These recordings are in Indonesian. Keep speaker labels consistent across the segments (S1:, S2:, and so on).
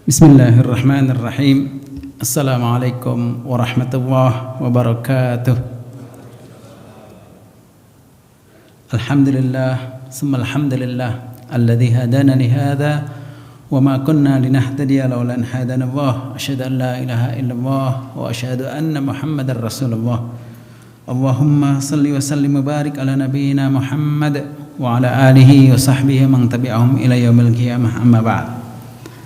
S1: Bismillahirrahmanirrahim. Assalamualaikum warahmatullahi wabarakatuh. Alhamdulillah, summa alhamdulillah alladzi hadana li hadza wa ma kunna linahtadiya laula an hadana Allah. Asyhadu an la ilaha illallah wa asyhadu anna Muhammadar Rasulullah. Allahumma salli wa sallim wa barik ala nabiyyina Muhammad wa ala alihi wa sahbihi man tabi'ahum ila yaumil qiyamah, amma ba'd.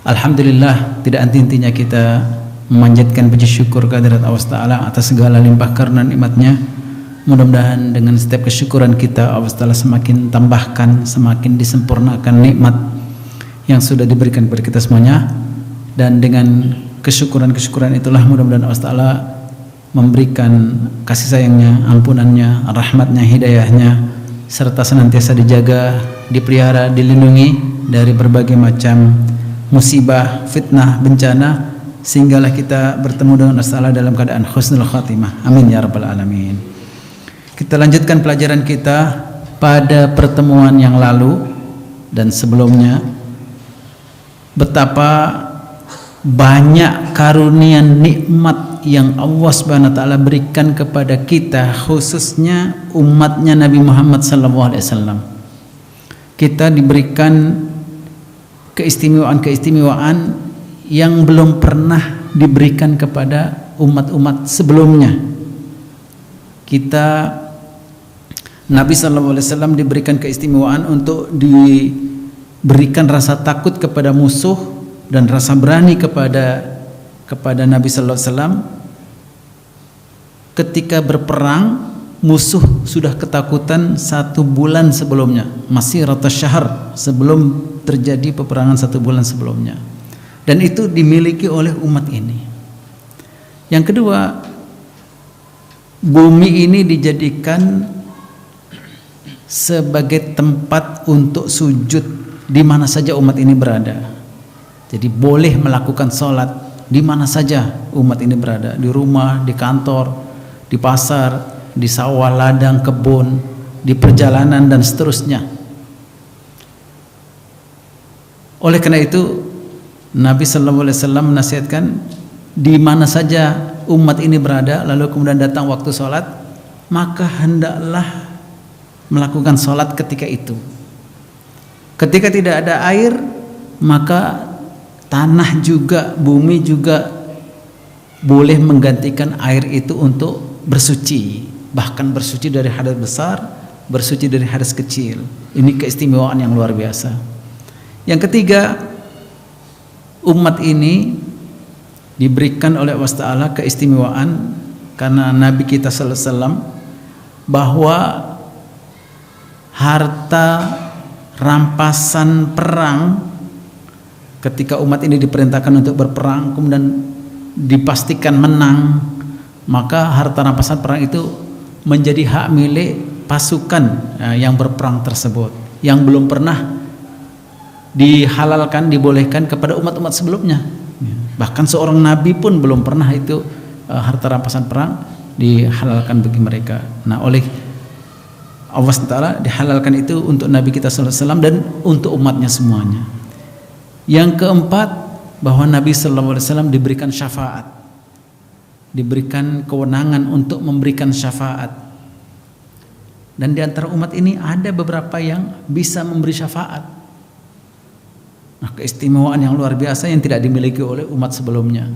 S1: Alhamdulillah, tidak henti-hentinya kita memanjatkan puji syukur kehadirat Allah Ta'ala atas segala limpah karena nikmatnya. Mudah-mudahan dengan setiap kesyukuran kita Allah Ta'ala semakin tambahkan, semakin disempurnakan nikmat yang sudah diberikan kepada kita semuanya. Dan dengan kesyukuran-kesyukuran itulah mudah-mudahan Allah Ta'ala memberikan kasih sayangnya, ampunannya, rahmatnya, hidayahnya, serta senantiasa dijaga, dipelihara, dilindungi dari berbagai macam musibah, fitnah, bencana, sehinggalah kita bertemu dengan Allah Ta'ala dalam keadaan husnul khatimah. Amin ya rabbal alamin. Kita lanjutkan pelajaran kita pada pertemuan yang lalu dan sebelumnya, betapa banyak karunia nikmat yang Allah Subhanahu wa taala berikan kepada kita, khususnya umatnya Nabi Muhammad SAW. Kita diberikan keistimewaan-keistimewaan yang belum pernah diberikan kepada umat-umat sebelumnya. Nabi SAW diberikan keistimewaan untuk diberikan rasa takut kepada musuh dan rasa berani kepada Nabi SAW. Ketika berperang, musuh sudah ketakutan 1 bulan sebelumnya, masih rata syahr, sebelum terjadi peperangan 1 bulan sebelumnya. Dan itu dimiliki oleh umat ini. Yang kedua, bumi ini dijadikan sebagai tempat untuk sujud di mana saja umat ini berada. Jadi boleh melakukan sholat di mana saja umat ini berada, di rumah, di kantor, di pasar, di sawah, ladang, kebun, di perjalanan dan seterusnya. Oleh karena itu Nabi SAW menasihatkan di mana saja umat ini berada, lalu kemudian datang waktu sholat, maka hendaklah melakukan sholat ketika itu. Ketika tidak ada air, maka tanah juga, bumi juga boleh menggantikan air itu untuk bersuci, bahkan bersuci dari hadas besar, bersuci dari hadas kecil. Ini keistimewaan yang luar biasa. Yang ketiga, umat ini diberikan oleh Allah Ta'ala keistimewaan karena Nabi kita sallallahu alaihi wasallam, bahwa harta rampasan perang, ketika umat ini diperintahkan untuk berperang kemudian dipastikan menang, maka harta rampasan perang itu menjadi hak milik pasukan yang berperang tersebut, yang belum pernah dihalalkan, dibolehkan kepada umat-umat sebelumnya. Bahkan seorang nabi pun belum pernah itu harta rampasan perang dihalalkan bagi mereka. Nah, oleh Allah Ta'ala dihalalkan itu untuk Nabi kita sallallahu alaihi wasallam dan untuk umatnya semuanya. Yang keempat, bahwa Nabi sallallahu alaihi wasallam diberikan syafaat, diberikan kewenangan untuk memberikan syafaat. Dan di antara umat ini ada beberapa yang bisa memberi syafaat. Nah, keistimewaan yang luar biasa yang tidak dimiliki oleh umat sebelumnya.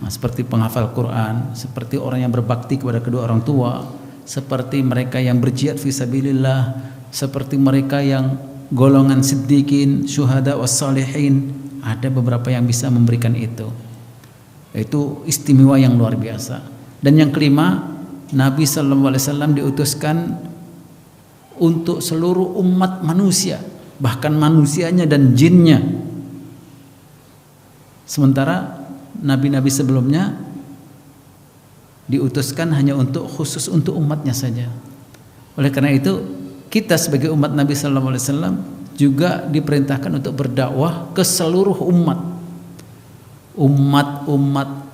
S1: Nah, seperti penghafal Quran, seperti orang yang berbakti kepada kedua orang tua, seperti mereka yang berjihad fisabilillah, seperti mereka yang golongan siddiqin, syuhada wassalihin. Ada beberapa yang bisa memberikan itu. Itu istimewa yang luar biasa. Dan yang kelima, Nabi sallallahu alaihi wasallam diutuskan untuk seluruh umat manusia, bahkan manusianya dan jinnya. Sementara nabi-nabi sebelumnya diutuskan hanya khusus untuk umatnya saja. Oleh karena itu, kita sebagai umat Nabi sallallahu alaihi wasallam juga diperintahkan untuk berdakwah ke seluruh umat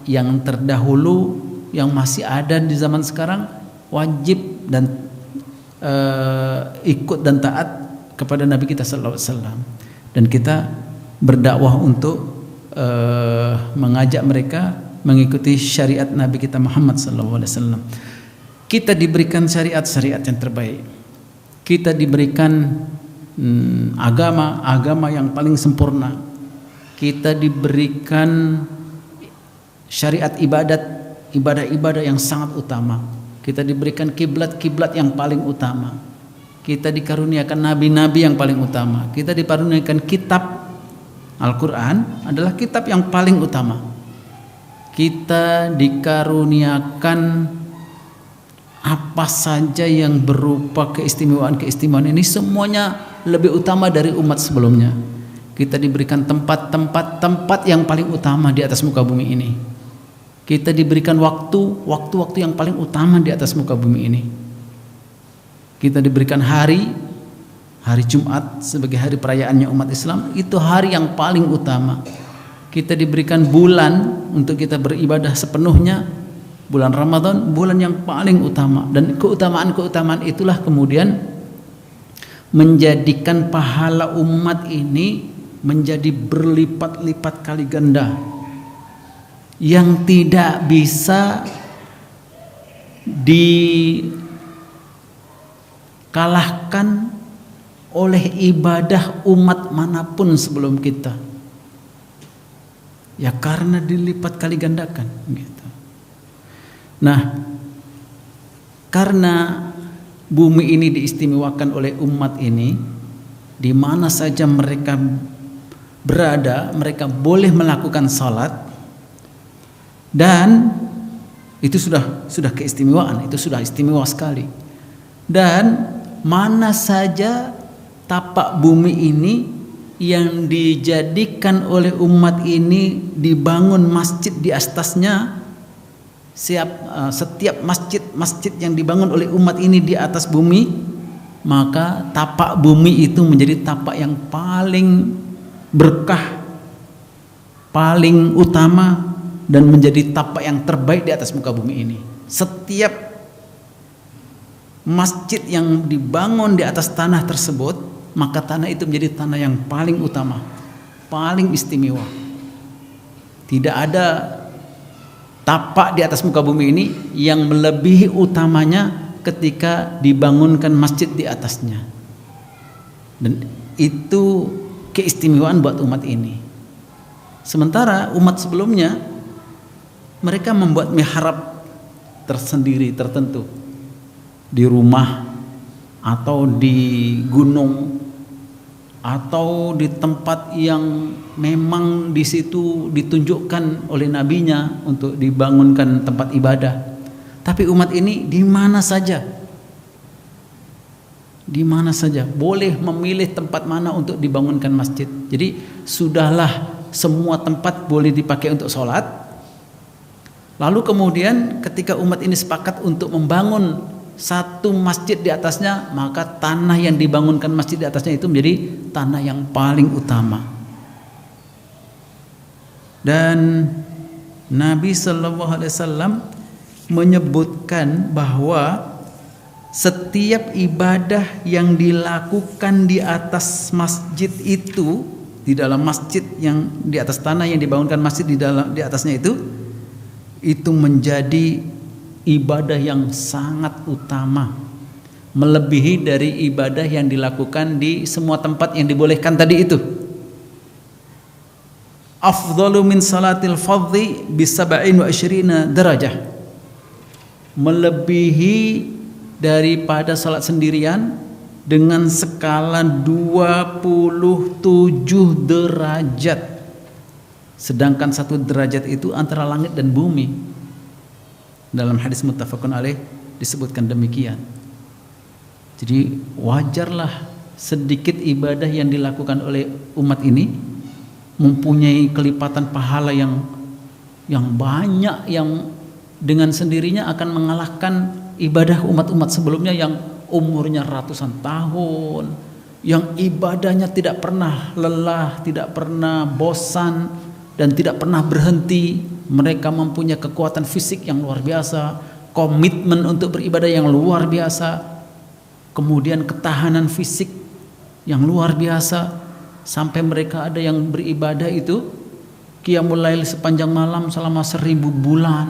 S1: yang terdahulu yang masih ada di zaman sekarang, wajib dan ikut dan taat kepada Nabi kita sallallahu alaihi wasallam. Dan kita berdakwah untuk mengajak mereka mengikuti syariat Nabi kita Muhammad SAW. Kita diberikan syariat-syariat yang terbaik. Kita diberikan agama yang paling sempurna. Kita diberikan syariat ibadah-ibadah yang sangat utama. Kita diberikan kiblat-kiblat yang paling utama. Kita dikaruniakan nabi-nabi yang paling utama. Kita dikaruniakan kitab Al-Quran adalah kitab yang paling utama. Kita dikaruniakan apa saja yang berupa keistimewaan ini semuanya lebih utama dari umat sebelumnya. Kita diberikan tempat yang paling utama di atas muka bumi ini. Kita diberikan waktu yang paling utama di atas muka bumi ini. Kita diberikan hari Jumat sebagai hari perayaannya umat Islam, itu hari yang paling utama. Kita diberikan bulan untuk kita beribadah sepenuhnya, bulan Ramadan, bulan yang paling utama. Dan keutamaan itulah kemudian menjadikan pahala umat ini menjadi berlipat-lipat kali ganda, yang tidak bisa dikalahkan oleh ibadah umat manapun sebelum kita. Ya karena dilipat kali gandakan gitu. Nah, karena bumi ini diistimewakan oleh umat ini, di mana saja mereka berada, mereka boleh melakukan salat, dan itu sudah keistimewaan, itu sudah istimewa sekali. Dan mana saja tapak bumi ini yang dijadikan oleh umat ini dibangun masjid di atasnya, setiap masjid yang dibangun oleh umat ini di atas bumi, maka tapak bumi itu menjadi tapak yang paling berkah, paling utama, dan menjadi tapak yang terbaik di atas muka bumi ini. Setiap masjid yang dibangun di atas tanah tersebut, maka tanah itu menjadi tanah yang paling utama, paling istimewa. Tidak ada tapak di atas muka bumi ini yang melebihi utamanya ketika dibangunkan masjid di atasnya. Dan itu keistimewaan buat umat ini. Sementara umat sebelumnya, mereka membuat mihrab tersendiri, tertentu, di rumah atau di gunung atau di tempat yang memang di situ ditunjukkan oleh nabinya untuk dibangunkan tempat ibadah. Tapi umat ini di mana saja boleh memilih tempat mana untuk dibangunkan masjid. Jadi sudahlah semua tempat boleh dipakai untuk sholat. Lalu kemudian ketika umat ini sepakat untuk membangun satu masjid di atasnya, maka tanah yang dibangunkan masjid di atasnya itu menjadi tanah yang paling utama. Dan Nabi SAW menyebutkan bahwa setiap ibadah yang dilakukan di atas masjid itu, di dalam masjid yang di atas tanah yang dibangunkan masjid di atasnya itu menjadi ibadah yang sangat utama, melebihi dari ibadah yang dilakukan di semua tempat yang dibolehkan tadi itu. Afdalu min salatil fardhi bi 27 derajah, melebihi daripada salat sendirian dengan skala 27 derajat. Sedangkan 1 derajat itu antara langit dan bumi. Dalam hadis muttafaqun alaih disebutkan demikian. Jadi wajarlah sedikit ibadah yang dilakukan oleh umat ini mempunyai kelipatan pahala yang banyak, yang dengan sendirinya akan mengalahkan ibadah umat-umat sebelumnya yang umurnya ratusan tahun, yang ibadahnya tidak pernah lelah, tidak pernah bosan, dan tidak pernah berhenti. Mereka mempunyai kekuatan fisik yang luar biasa, komitmen untuk beribadah yang luar biasa, kemudian ketahanan fisik yang luar biasa, sampai mereka ada yang beribadah itu qiyamul lail sepanjang malam selama 1000 bulan,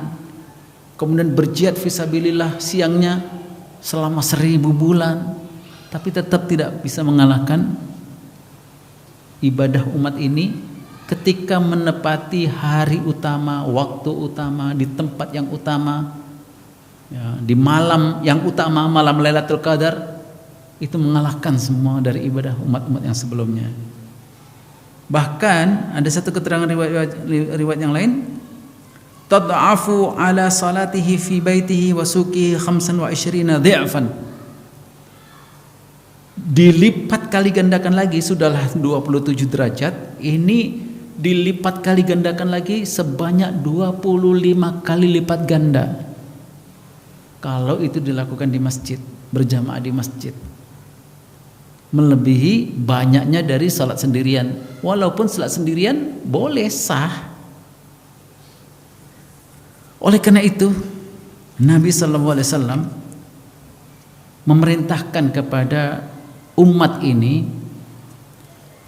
S1: kemudian berjihad fisabilillah siangnya selama 1000 bulan, tapi tetap tidak bisa mengalahkan ibadah umat ini ketika menepati hari utama, waktu utama, di tempat yang utama, ya, di malam yang utama, malam Lailatul Qadar, itu mengalahkan semua dari ibadah umat-umat yang sebelumnya. Bahkan ada satu keterangan riwayat yang lain, tad'afu ala salatihi fi baitihi wa suqihi 25 dhi'fan. Dilipat kali gandakan lagi, sudahlah 27 derajat, ini dilipat kali gandakan lagi sebanyak 25 kali lipat ganda. Kalau itu dilakukan di masjid, berjamaah di masjid, melebihi banyaknya dari salat sendirian. Walaupun salat sendirian boleh sah. Oleh karena itu Nabi SAW memerintahkan kepada umat ini,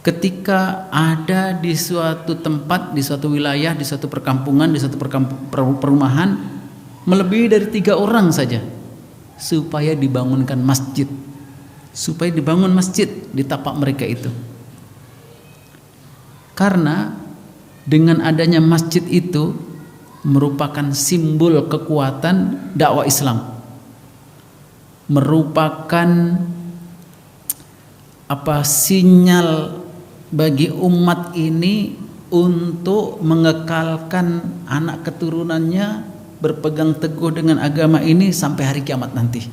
S1: ketika ada di suatu tempat, di suatu wilayah, di suatu perkampungan, di suatu perumahan, melebihi dari 3 orang saja, supaya dibangunkan masjid, supaya dibangun masjid di tapak mereka itu. Karena dengan adanya masjid itu merupakan simbol kekuatan dakwah Islam, merupakan sinyal bagi umat ini untuk mengekalkan anak keturunannya berpegang teguh dengan agama ini sampai hari kiamat nanti.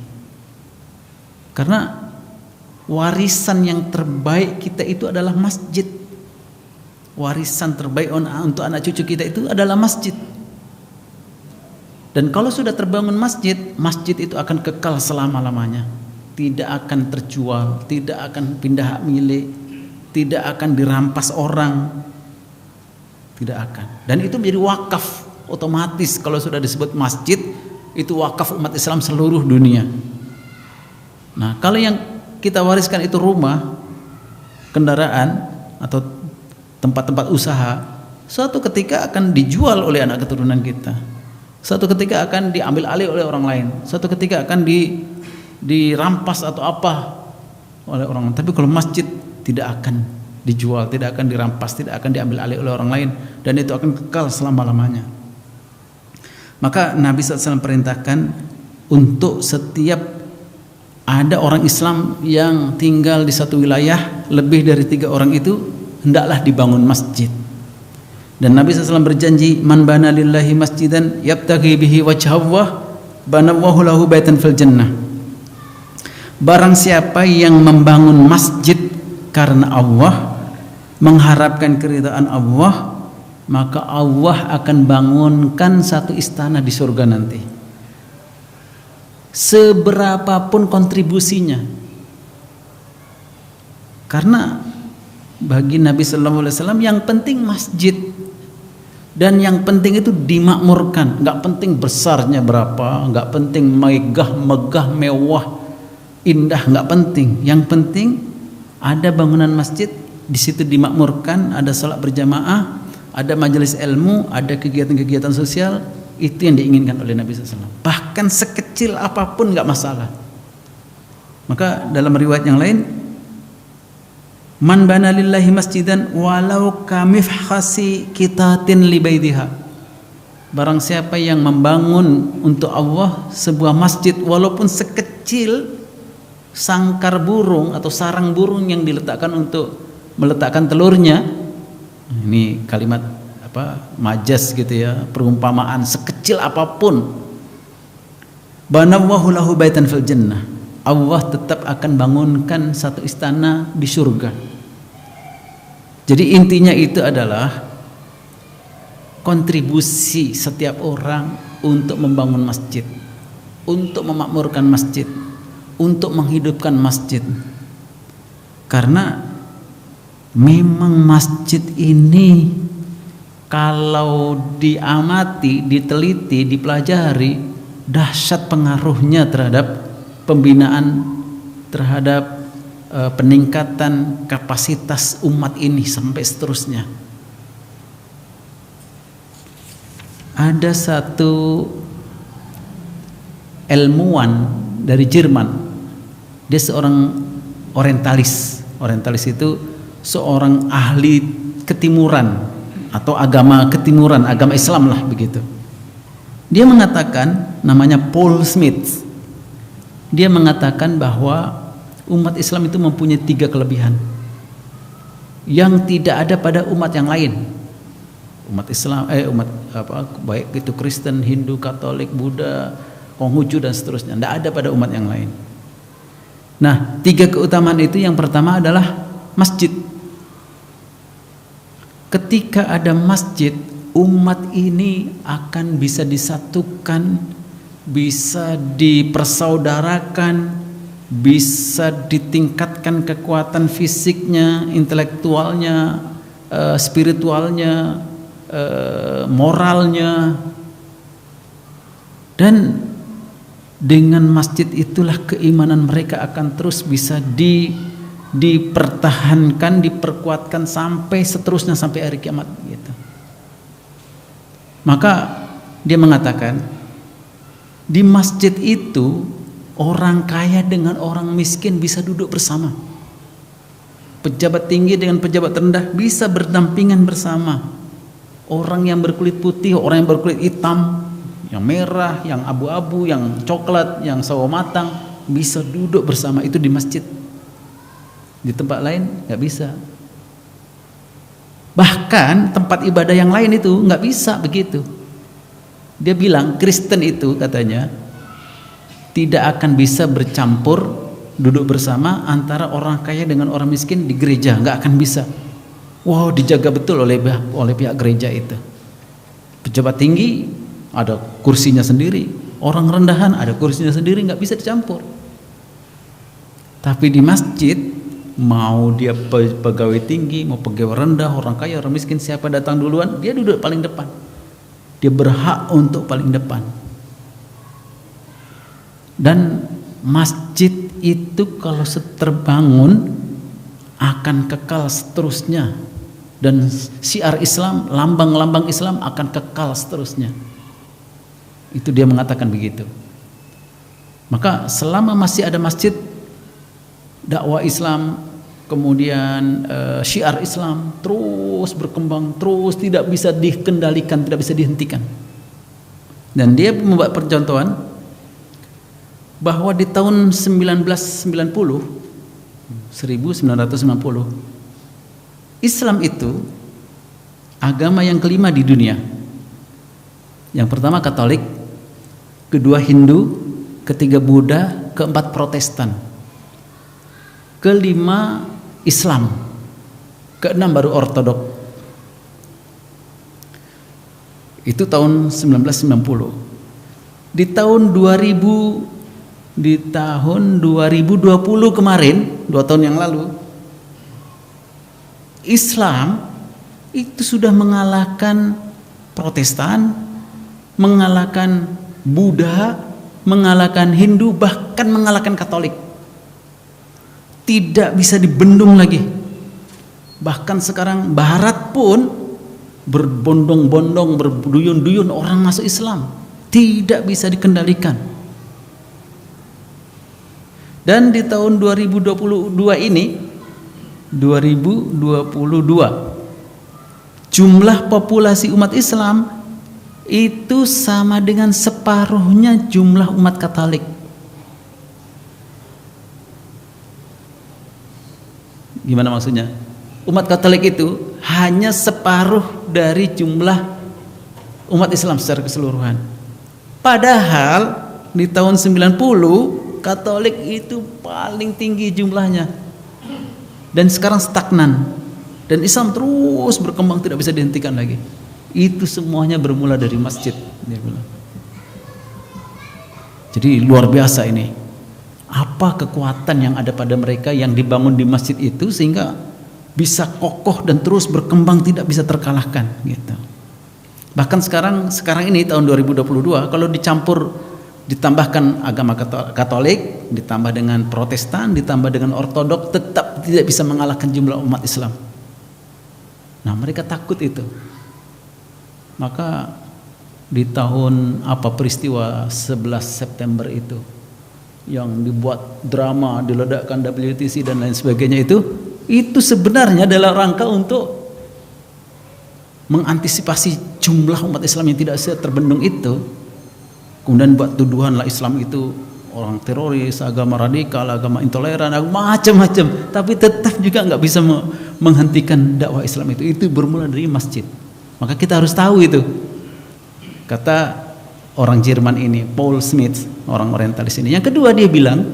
S1: Karena warisan yang terbaik kita itu adalah masjid. Warisan terbaik untuk anak cucu kita itu adalah masjid. Dan kalau sudah terbangun masjid, masjid itu akan kekal selama-lamanya. Tidak akan terjual, tidak akan pindah hak milik, tidak akan dirampas orang. Tidak akan. Dan itu menjadi wakaf otomatis. Kalau sudah disebut masjid, itu wakaf umat Islam seluruh dunia. Nah, kalau yang kita wariskan itu rumah, kendaraan, atau tempat-tempat usaha, suatu ketika akan dijual oleh anak keturunan kita, suatu ketika akan diambil alih oleh orang lain, suatu ketika akan dirampas atau apa oleh orang lain. Tapi kalau masjid tidak akan dijual, tidak akan dirampas, tidak akan diambil alih oleh orang lain, dan itu akan kekal selama-lamanya. Maka Nabi SAW perintahkan untuk setiap ada orang Islam yang tinggal di satu wilayah, lebih dari 3 orang itu hendaklah dibangun masjid. Dan Nabi SAW berjanji, man bana lillahi masjidan yabtaghi bihi wajhallah banallahu lahu baitan fil jannah. Barang siapa yang membangun masjid karena Allah, mengharapkan keridhaan Allah, maka Allah akan bangunkan satu istana di surga nanti. Seberapapun kontribusinya. Karena bagi Nabi SAW yang penting masjid, dan yang penting itu dimakmurkan. Nggak penting besarnya berapa, nggak penting megah mewah indah, nggak penting. Yang penting ada bangunan masjid, di situ dimakmurkan, ada salat berjamaah, ada majelis ilmu, ada kegiatan-kegiatan sosial. Itu yang diinginkan oleh Nabi SAW. Bahkan sekecil apapun nggak masalah. Maka dalam riwayat yang lain, man bana lillahi masjidan walau kamifhasi kitatin li baitiha. Barang siapa yang membangun untuk Allah sebuah masjid walaupun sekecil sangkar burung atau sarang burung yang diletakkan untuk meletakkan telurnya. Ini kalimat majaz gitu ya, perumpamaan, sekecil apapun. Banallahu lahu baitan fil jannah. Allah tetap akan bangunkan satu istana di surga. Jadi intinya itu adalah kontribusi setiap orang untuk membangun masjid, untuk memakmurkan masjid, untuk menghidupkan masjid. Karena memang masjid ini kalau diamati, diteliti, dipelajari, dahsyat pengaruhnya terhadap pembinaan, terhadap peningkatan kapasitas umat ini sampai seterusnya. ada satu ilmuwan dari Jerman. Dia seorang orientalis. Orientalis itu seorang ahli ketimuran atau agama ketimuran, agama Islam lah begitu. Dia mengatakan, namanya Paul Smith. Dia mengatakan bahwa umat Islam itu mempunyai 3 kelebihan yang tidak ada pada umat yang lain. Umat Islam, baik itu Kristen, Hindu, Katolik, Buddha, Konghucu dan seterusnya, tidak ada pada umat yang lain. Nah, 3 keutamaan itu, yang pertama adalah masjid. Ketika ada masjid, umat ini akan bisa disatukan, bisa dipersaudarakan, bisa ditingkatkan kekuatan fisiknya, intelektualnya, spiritualnya, moralnya. Dan dengan masjid itulah keimanan mereka akan terus bisa dipertahankan, diperkuatkan sampai seterusnya, sampai hari kiamat gitu. Maka dia mengatakan, di masjid itu orang kaya dengan orang miskin bisa duduk bersama, pejabat tinggi dengan pejabat rendah bisa berdampingan bersama, orang yang berkulit putih, orang yang berkulit hitam, yang merah, yang abu-abu, yang coklat, yang sawo matang bisa duduk bersama. Itu di masjid. Di tempat lain nggak bisa. Bahkan tempat ibadah yang lain itu nggak bisa begitu. Dia bilang Kristen itu katanya tidak akan bisa bercampur duduk bersama antara orang kaya dengan orang miskin di gereja, nggak akan bisa. Wow, dijaga betul oleh pihak gereja itu. Pejabat tinggi ada kursinya sendiri, orang rendahan ada kursinya sendiri, nggak bisa dicampur. Tapi di masjid, mau dia pegawai tinggi, mau pegawai rendah, orang kaya, orang miskin, siapa datang duluan, dia duduk paling depan. Dia berhak untuk paling depan. Dan masjid itu kalau terbangun akan kekal seterusnya, dan syiar Islam, lambang-lambang Islam akan kekal seterusnya. Itu dia mengatakan begitu. Maka selama masih ada masjid, dakwah Islam, kemudian syiar Islam terus berkembang, terus tidak bisa dikendalikan, tidak bisa dihentikan. Dan dia membuat percontohan bahwa di tahun 1990, Islam itu agama yang kelima di dunia. Yang pertama Katolik, kedua Hindu, ketiga Buddha, keempat Protestan, kelima Islam, keenam baru Ortodok. Itu tahun 1990. Di tahun 2020 kemarin, 2 tahun yang lalu, Islam itu sudah mengalahkan Protestan, mengalahkan Buddha, mengalahkan Hindu, bahkan mengalahkan Katolik. Tidak bisa dibendung lagi. Bahkan sekarang Barat pun berbondong-bondong, berduyun-duyun orang masuk Islam, tidak bisa dikendalikan. Dan di tahun 2022 ini, 2022, jumlah populasi umat Islam itu sama dengan separuhnya jumlah umat Katolik. Gimana maksudnya? Umat Katolik itu hanya separuh dari jumlah umat Islam secara keseluruhan. Padahal di tahun 90 Katolik itu paling tinggi jumlahnya. Dan sekarang stagnan. Dan Islam terus berkembang, tidak bisa dihentikan lagi. Itu semuanya bermula dari masjid, dia bilang. Jadi luar biasa ini. Apa kekuatan yang ada pada mereka yang dibangun di masjid itu sehingga bisa kokoh dan terus berkembang, tidak bisa terkalahkan gitu. Bahkan sekarang ini tahun 2022 kalau ditambahkan agama Katolik, ditambah dengan Protestan, ditambah dengan Ortodok, tetap tidak bisa mengalahkan jumlah umat Islam. Nah, mereka takut itu. Maka di tahun apa peristiwa 11 September itu yang dibuat drama, diledakkan WTC dan lain sebagainya, itu sebenarnya adalah rangka untuk mengantisipasi jumlah umat Islam yang tidak terbendung itu. Kemudian buat tuduhanlah Islam itu orang teroris, agama radikal, agama intoleran, macam-macam. Tapi tetap juga nggak bisa menghentikan dakwah Islam itu. Itu bermula dari masjid. Maka kita harus tahu itu. Kata orang Jerman ini, Paul Smith, orang orientalis ini. Yang kedua dia bilang,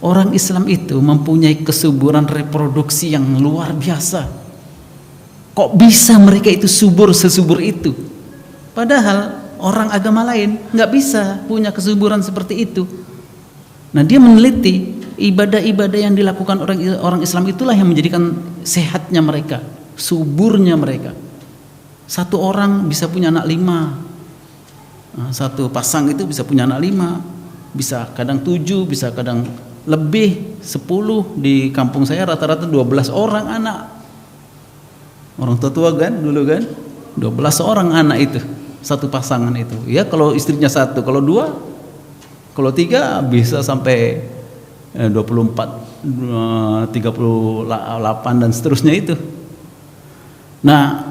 S1: orang Islam itu mempunyai kesuburan reproduksi yang luar biasa. Kok bisa mereka itu subur sesubur itu? Padahal orang agama lain nggak bisa punya kesuburan seperti itu. Nah, dia meneliti ibadah-ibadah yang dilakukan orang Islam itulah yang menjadikan sehatnya mereka, suburnya mereka. Satu orang bisa punya anak 5. Satu pasang itu bisa punya anak 5, bisa kadang 7, bisa kadang lebih 10. Di kampung saya rata-rata 12 orang anak. Orang tua kan dulu kan 12 orang anak itu satu pasangan itu. Ya kalau istrinya 1, kalau 2, kalau 3 bisa sampai 24, 38 dan seterusnya itu. Nah,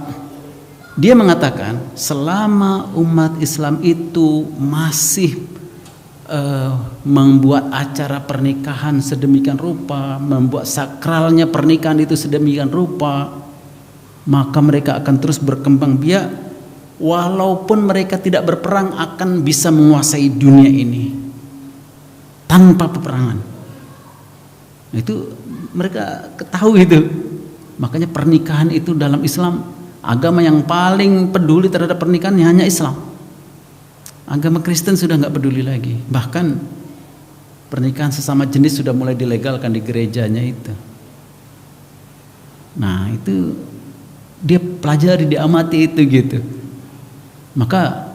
S1: dia mengatakan selama umat Islam itu masih membuat acara pernikahan sedemikian rupa, membuat sakralnya pernikahan itu sedemikian rupa, maka mereka akan terus berkembang biak, walaupun mereka tidak berperang akan bisa menguasai dunia ini tanpa peperangan. Itu mereka ketahui itu. Makanya pernikahan itu dalam Islam, agama yang paling peduli terhadap pernikahan hanya Islam. Agama Kristen sudah nggak peduli lagi. Bahkan pernikahan sesama jenis sudah mulai dilegalkan di gerejanya itu. Nah, itu dia pelajari, diamati itu gitu. Maka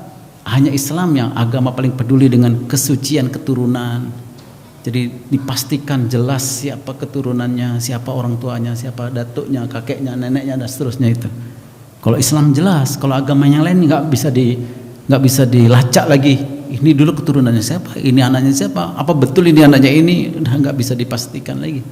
S1: hanya Islam yang agama paling peduli dengan kesucian keturunan. Jadi dipastikan jelas siapa keturunannya, siapa orang tuanya, siapa datuknya, kakeknya, neneknya dan seterusnya itu. Kalau Islam jelas, kalau agama yang lain nggak bisa dilacak lagi. Ini dulu keturunannya siapa, ini anaknya siapa, apa betul ini anaknya ini, udah nggak bisa dipastikan lagi.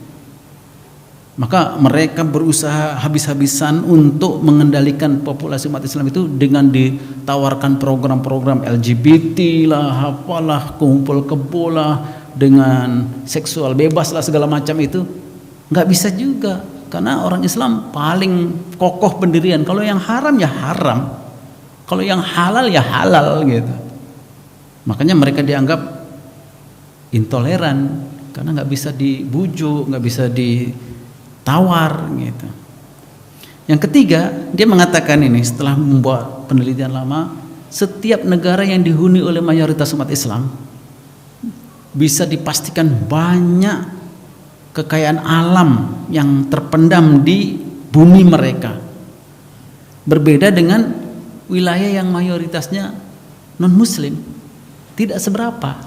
S1: Maka mereka berusaha habis-habisan untuk mengendalikan populasi umat Islam itu dengan ditawarkan program-program LGBT lah, apalah, kumpul kebo lah, dengan seksual bebas lah, segala macam itu. Nggak bisa juga, karena orang Islam paling kokoh pendirian. Kalau yang haram ya haram, kalau yang halal ya halal gitu. Makanya mereka dianggap intoleran karena nggak bisa dibujuk, nggak bisa ditawar gitu. Yang ketiga, dia mengatakan ini setelah membuat penelitian lama, setiap negara yang dihuni oleh mayoritas umat Islam bisa dipastikan banyak kekayaan alam yang terpendam di bumi mereka. Berbeda dengan wilayah yang mayoritasnya non-muslim, tidak seberapa.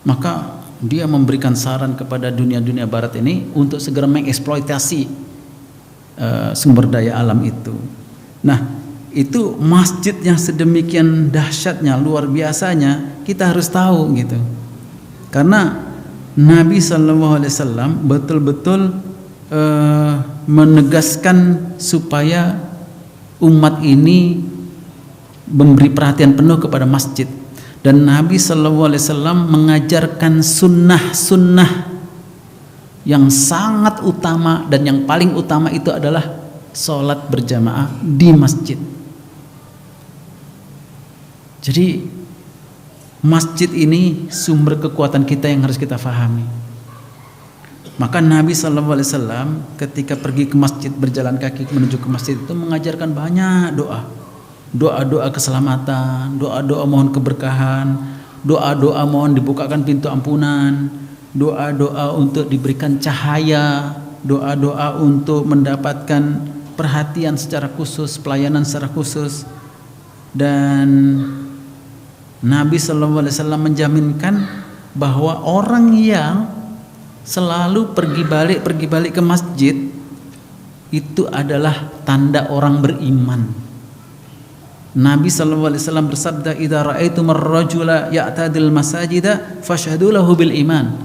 S1: Maka dia memberikan saran kepada dunia-dunia barat ini untuk segera mengeksploitasi sumber daya alam itu. Nah, itu masjid yang sedemikian dahsyatnya, luar biasanya, kita harus tahu gitu. Karena Nabi SAW betul-betul menegaskan supaya umat ini memberi perhatian penuh kepada masjid. Dan Nabi SAW mengajarkan sunnah-sunnah yang sangat utama, dan yang paling utama itu adalah sholat berjamaah di masjid. Jadi masjid ini sumber kekuatan kita yang harus kita fahami. Maka Nabi SAW ketika pergi ke masjid, berjalan kaki menuju ke masjid itu mengajarkan banyak doa. Doa-doa keselamatan, doa-doa mohon keberkahan, doa-doa mohon dibukakan pintu ampunan, doa-doa untuk diberikan cahaya, doa-doa untuk mendapatkan perhatian secara khusus, pelayanan secara khusus. Dan Nabi SAW menjaminkan bahwa orang yang selalu pergi balik ke masjid itu adalah tanda orang beriman. Nabi SAW bersabda, "Idza ra'aitumur rajula ya'tadil masajida fashhadu lahu bil iman."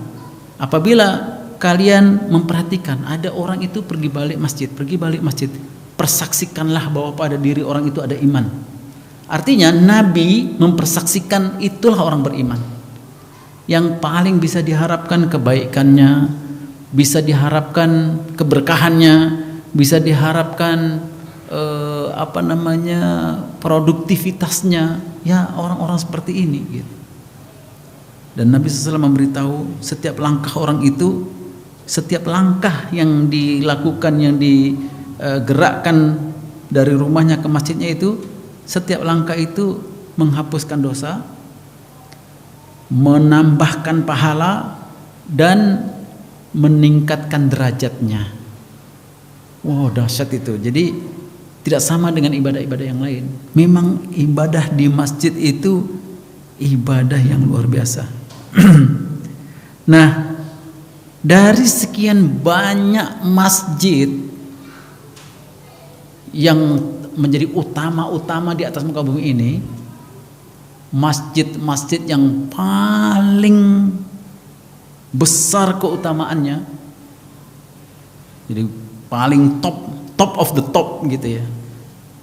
S1: Apabila kalian memperhatikan ada orang itu pergi balik masjid, persaksikanlah bahwa pada diri orang itu ada iman. Artinya Nabi mempersaksikan itulah orang beriman. Yang paling bisa diharapkan kebaikannya, bisa diharapkan keberkahannya, bisa diharapkan produktivitasnya, ya orang-orang seperti ini gitu. Dan Nabi SAW memberitahu setiap langkah orang itu, setiap langkah yang dilakukan, yang digerakkan dari rumahnya ke masjidnya itu, setiap langkah itu menghapuskan dosa, menambahkan pahala, dan meningkatkan derajatnya. Wow, dahsyat itu. Jadi tidak sama dengan ibadah-ibadah yang lain. Memang ibadah di masjid itu ibadah yang luar biasa. Nah, dari sekian banyak masjid yang menjadi utama-utama di atas muka bumi ini, masjid-masjid yang paling besar keutamaannya, jadi paling top of the top gitu ya,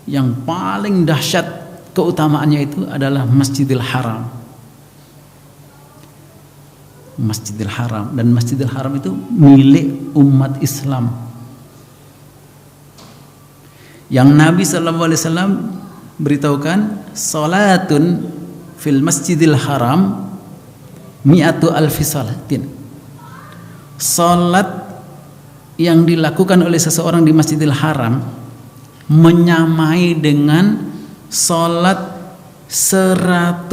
S1: yang paling dahsyat keutamaannya itu adalah Masjidil Haram. Masjidil Haram, dan Masjidil Haram itu milik umat Islam. Yang Nabi SAW beritahukan, salatun fil Masjidil Haram mi'atu alfi salatin. Salat yang dilakukan oleh seseorang di Masjidil Haram menyamai dengan salat 100.000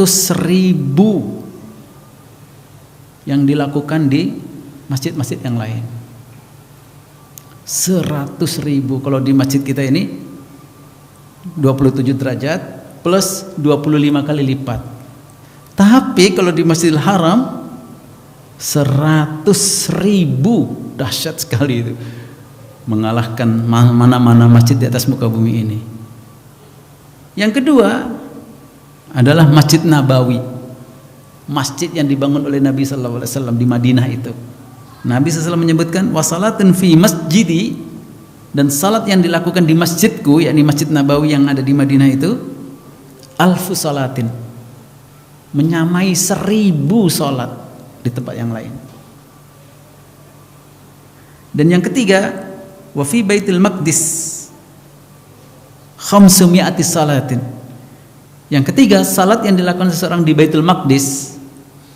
S1: yang dilakukan di masjid-masjid yang lain. 100.000. Kalau di masjid kita ini 27 derajat plus 25 kali lipat. Tapi kalau di Masjidil Haram 100.000, dahsyat sekali itu, mengalahkan mana-mana masjid di atas muka bumi ini. Yang kedua adalah Masjid Nabawi, masjid yang dibangun oleh Nabi SAW di Madinah itu. Nabi SAW menyebutkan, wasalatun fi masjidi, dan salat yang dilakukan di masjidku, yakni Masjid Nabawi yang ada di Madinah itu, alfu salatin, menyamai 1.000 salat di tempat yang lain. Dan yang ketiga, wa fi Baitul Maqdis 500 salatin. Yang ketiga, salat yang dilakukan seseorang di Baitul Maqdis,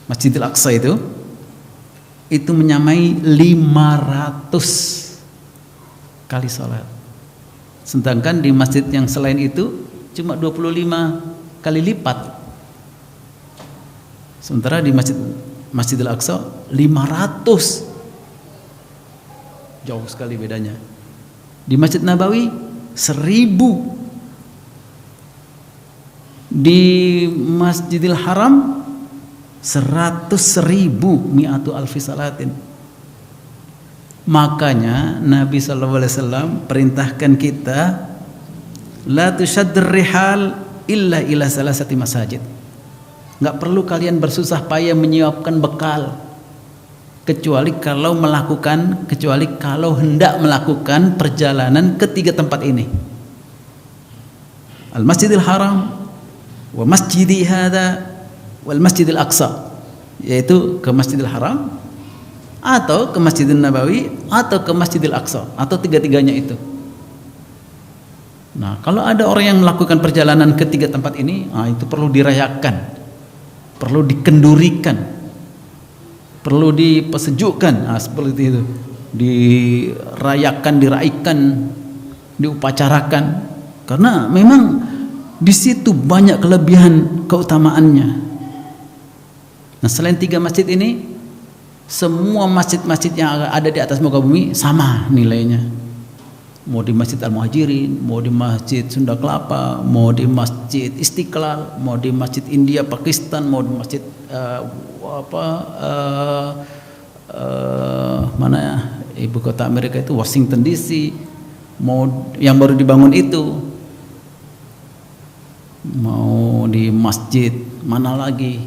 S1: Masjidil Aqsa itu menyamai 500 kali salat. Sedangkan di masjid yang selain itu cuma 25 kali lipat. Sementara di Masjidil Aqsa 500. Jauh sekali bedanya. Di Masjid Nabawi 1.000. Di Masjidil Haram 100.000, mi'atu alfi salatin. Makanya Nabi SAW perintahkan kita, la tushaddir rihal illa ila salasati masajid. Enggak perlu kalian bersusah payah menyiapkan bekal, kecuali kalau hendak melakukan perjalanan ke 3 tempat ini. Al-Masjidil Haram, wa masjidi hadza, wal Masjidil Aqsa, yaitu ke Masjidil Haram atau ke Masjidil Nabawi atau ke Masjidil Aqsa, atau 3-tiganya itu. Nah, kalau ada orang yang melakukan perjalanan ke 3 tempat ini, itu perlu dirayakan, perlu dikendurikan, perlu dipersejukkan, seperti itu, dirayakan, diraikan, diupacarakan, karena memang di situ banyak kelebihan keutamaannya. Nah, selain 3 masjid ini, semua masjid-masjid yang ada di atas muka bumi sama nilainya. Mau di Masjid Al-Muhajirin, mau di Masjid Sunda Kelapa, mau di Masjid Istiqlal, mau di Masjid India Pakistan, mau di Masjid mana ya, ibu kota Amerika itu Washington DC, mau yang baru dibangun itu mau di masjid, mana lagi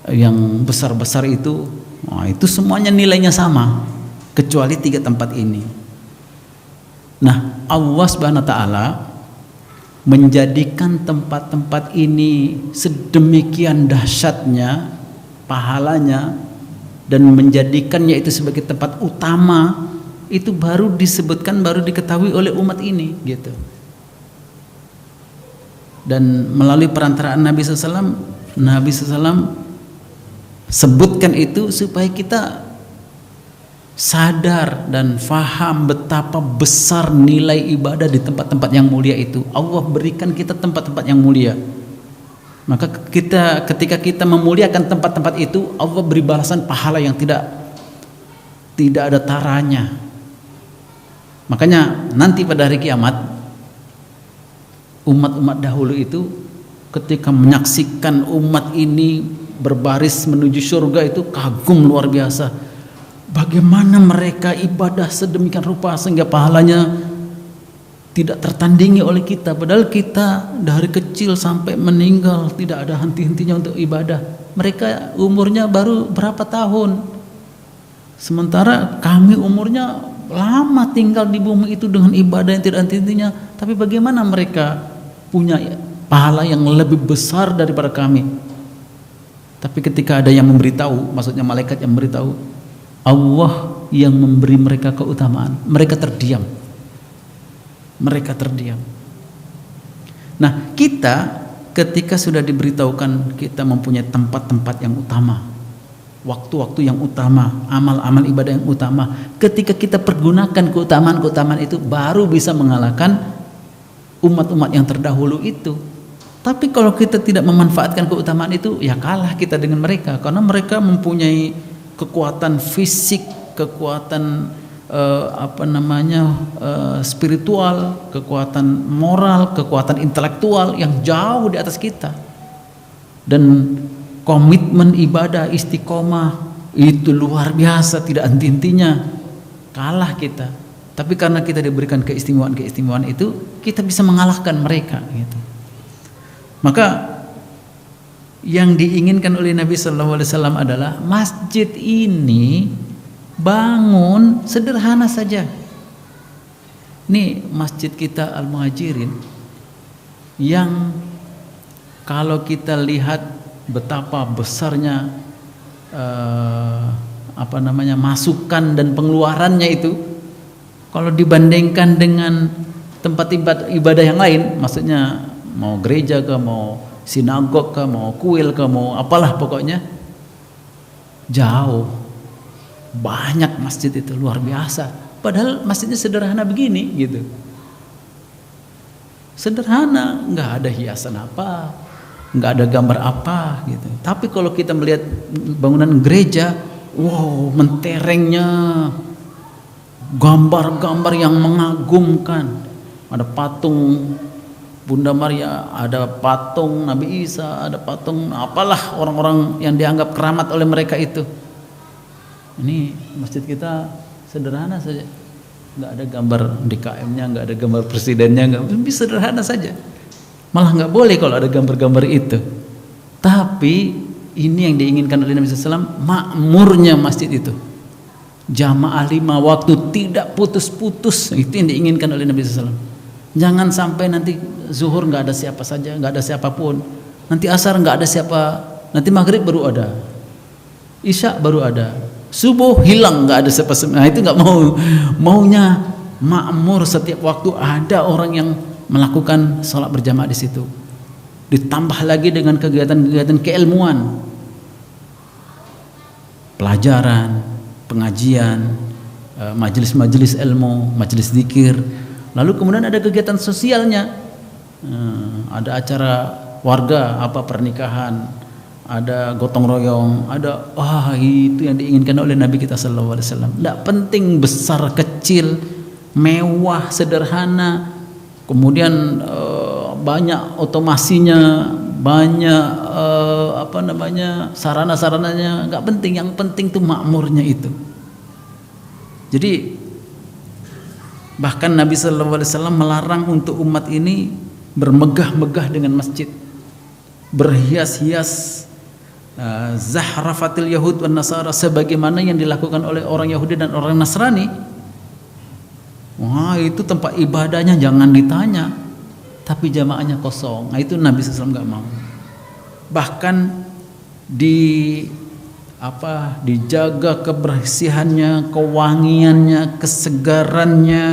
S1: yang besar-besar itu, nah, itu semuanya nilainya sama kecuali 3 tempat ini. Nah, Allah Subhanahu wa taala menjadikan tempat-tempat ini sedemikian dahsyatnya pahalanya dan menjadikannya itu sebagai tempat utama, itu baru disebutkan, baru diketahui oleh umat ini gitu. Dan melalui perantaraan Nabi SAW, Nabi SAW sebutkan itu supaya kita sadar dan faham betapa besar nilai ibadah di tempat-tempat yang mulia itu. Allah berikan kita tempat-tempat yang mulia. Maka ketika kita memuliakan tempat-tempat itu, Allah beri balasan pahala yang tidak ada taranya. Makanya nanti pada hari kiamat, umat-umat dahulu itu ketika menyaksikan umat ini berbaris menuju surga itu kagum luar biasa. Bagaimana mereka ibadah sedemikian rupa sehingga pahalanya tidak tertandingi oleh kita. Padahal kita dari kecil sampai meninggal tidak ada henti-hentinya untuk ibadah. Mereka umurnya baru berapa tahun. Sementara kami umurnya lama tinggal di bumi itu dengan ibadah yang tidak henti-hentinya. Tapi bagaimana mereka punya pahala yang lebih besar daripada kami. Tapi ketika ada yang memberitahu, maksudnya malaikat yang memberitahu, Allah yang memberi mereka keutamaan, mereka terdiam. Mereka terdiam. Nah, kita ketika sudah diberitahukan kita mempunyai tempat-tempat yang utama, waktu-waktu yang utama, amal-amal ibadah yang utama, ketika kita pergunakan keutamaan-keutamaan itu baru bisa mengalahkan umat-umat yang terdahulu itu. Tapi kalau kita tidak memanfaatkan keutamaan itu, ya kalah kita dengan mereka, karena mereka mempunyai kekuatan fisik, kekuatan spiritual, kekuatan moral, kekuatan intelektual yang jauh di atas kita. Dan komitmen ibadah istiqomah itu luar biasa, tidak henti-hentinya. Kalah kita. Tapi karena kita diberikan keistimewaan-keistimewaan itu, kita bisa mengalahkan mereka gitu. Maka yang diinginkan oleh Nabi Sallallahu Alaihi Wasallam adalah masjid ini bangun sederhana saja. Ini masjid kita Al-Muhajirin yang kalau kita lihat betapa besarnya masukan dan pengeluarannya itu, kalau dibandingkan dengan tempat ibadah yang lain, maksudnya mau gereja ke, mau sinagog ke, mau kuil ke, mau apalah pokoknya, jauh. Banyak masjid itu luar biasa. Padahal masjidnya sederhana begini gitu. Sederhana, nggak ada hiasan apa, nggak ada gambar apa gitu. Tapi kalau kita melihat bangunan gereja, wow, menterengnya, gambar-gambar yang mengagumkan. Ada patung Bunda Maria, ada patung Nabi Isa, ada patung apalah orang-orang yang dianggap keramat oleh mereka itu. Ini masjid kita sederhana saja, nggak ada gambar DKM-nya, nggak ada gambar presidennya, nggak, bisa sederhana saja. Malah nggak boleh kalau ada gambar-gambar itu. Tapi ini yang diinginkan oleh Nabi SAW, makmurnya masjid itu, jamaah 5 waktu tidak putus-putus, itu yang diinginkan oleh Nabi SAW. Jangan sampai nanti zuhur nggak ada siapa saja, nggak ada siapapun. Nanti asar nggak ada siapa. Nanti maghrib baru ada, isya baru ada, subuh hilang nggak ada siapa. Nah itu nggak mau. Maunya makmur, setiap waktu ada orang yang melakukan sholat berjamaah di situ. Ditambah lagi dengan kegiatan-kegiatan keilmuan, pelajaran, pengajian, majelis-majelis ilmu, majelis zikir. Lalu kemudian ada kegiatan sosialnya, ada acara warga, apa pernikahan, ada gotong royong, ada itu yang diinginkan oleh Nabi kita Sallallahu Alaihi Wasallam. Tidak penting besar kecil, mewah sederhana, kemudian banyak otomasinya, banyak sarana-sarananya, nggak penting. Yang penting tuh makmurnya itu. Jadi bahkan Nabi Sallallahu Alaihi Wasallam melarang untuk umat ini bermegah-megah dengan masjid, berhias-hias, zahrafatil yahud wan nasara, sebagaimana yang dilakukan oleh orang Yahudi dan orang Nasrani. Wah, itu tempat ibadahnya jangan ditanya, tapi jamaahnya kosong. Nah, itu Nabi SAW nggak mau. Bahkan dijaga kebersihannya, kewangiannya, kesegarannya,